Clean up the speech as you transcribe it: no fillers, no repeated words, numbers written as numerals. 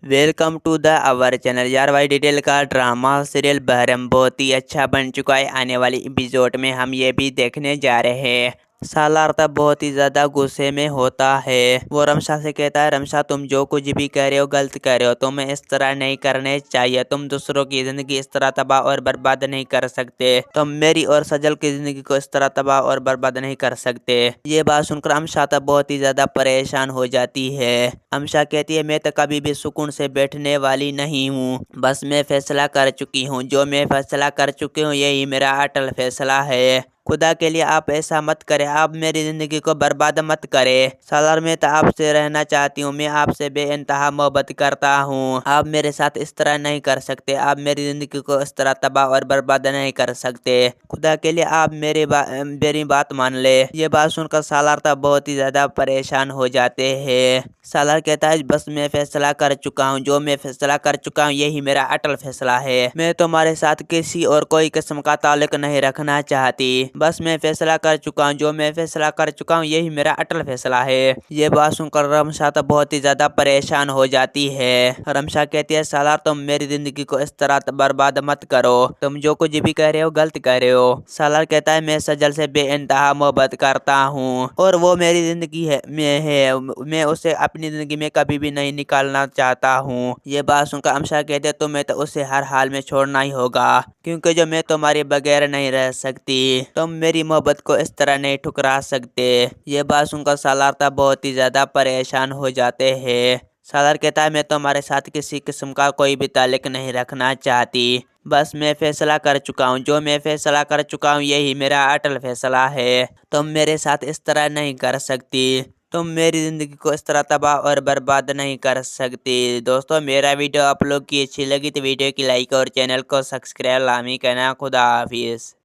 Welcome to the our channel यार भाई। Detail का ड्रामा सीरियल बहरम बहुत ही अच्छा बन चुका है। आने वाली एपिसोड में हम ये भी देखने जा रहे हैं। सालार तब बहुत ही ज्यादा गुस्से में होता है। वो रमशा से कहता है, रमशा तुम जो कुछ भी कह रहे हो गलत कह रहे हो। तुम्हें इस तरह नहीं करने चाहिए। तुम दूसरों की जिंदगी इस तरह तबाह और बर्बाद नहीं कर सकते। तुम मेरी और सजल की जिंदगी को इस तरह तबाह और बर्बाद नहीं कर सकते। ये बात सुनकर अमशा तब बहुत ही ज्यादा परेशान हो जाती है। अमशा कहती है, मैं तो कभी भी सुकून से बैठने वाली नहीं हूँ। बस मैं फैसला कर चुकी हूँ। जो मैं फैसला कर चुकी हूँ यही मेरा अटल फैसला है। खुदा के लिए आप ऐसा मत करें। आप मेरी जिंदगी को बर्बाद मत करें। सालार मैं तो आपसे रहना चाहती हूँ। मैं आपसे बेइंतहा मोहब्बत करता हूँ। आप मेरे साथ इस तरह नहीं कर सकते। आप मेरी जिंदगी को इस तरह तबाह और बर्बाद नहीं कर सकते। खुदा के लिए आप मेरी बात मान ले। ये बात सुनकर सालार तो बहुत ही ज्यादा परेशान हो जाते हैं। सालार कहता है, बस मैं फैसला कर चुका हूँ। जो मैं फैसला कर चुका हूँ यही मेरा अटल फैसला है। मैं तुम्हारे साथ किसी और कोई किस्म का ताल्लुक नहीं रखना चाहती। बस मैं फैसला कर चुका हूँ। जो मैं फैसला कर चुका हूँ यही मेरा अटल फैसला है। ये बात सुनकर रमशा तो बहुत ही ज्यादा परेशान हो जाती है। रमशा कहती है, सालार तुम मेरी जिंदगी को इस तरह बर्बाद मत करो। तुम जो कुछ भी कह रहे हो गलत कह रहे हो। सालार कहता है, मैं सजल से बेइंतहा मोहब्बत करता हूँ और वो मेरी जिंदगी है। मैं उसे अपनी जिंदगी में कभी भी नहीं निकालना चाहता हूँ। ये बात सुनकर अमशा कहते हैं, तुम्हें तो उसे हर हाल में छोड़ना ही होगा, क्योंकि जो मैं तुम्हारे बगैर नहीं रह सकती। तुम मेरी मोहब्बत को इस तरह नहीं ठुकरा सकते। ये बात सुनकर सालार तब बहुत ही ज्यादा परेशान हो जाते हैं। सालार कहता है, मैं तुम्हारे साथ किसी किस्म का कोई भी ताल्लुक नहीं रखना चाहती। बस मैं फैसला कर चुका हूँ। जो मैं फैसला कर चुका हूँ यही मेरा अटल फैसला है। तुम मेरे साथ इस तरह नहीं कर सकती। तुम मेरी ज़िंदगी को इस तरह तबाह और बर्बाद नहीं कर सकती। दोस्तों मेरा वीडियो आप लोग की अच्छी लगी तो वीडियो की लाइक और चैनल को सब्सक्राइब लामी करना। खुदा हाफिज़।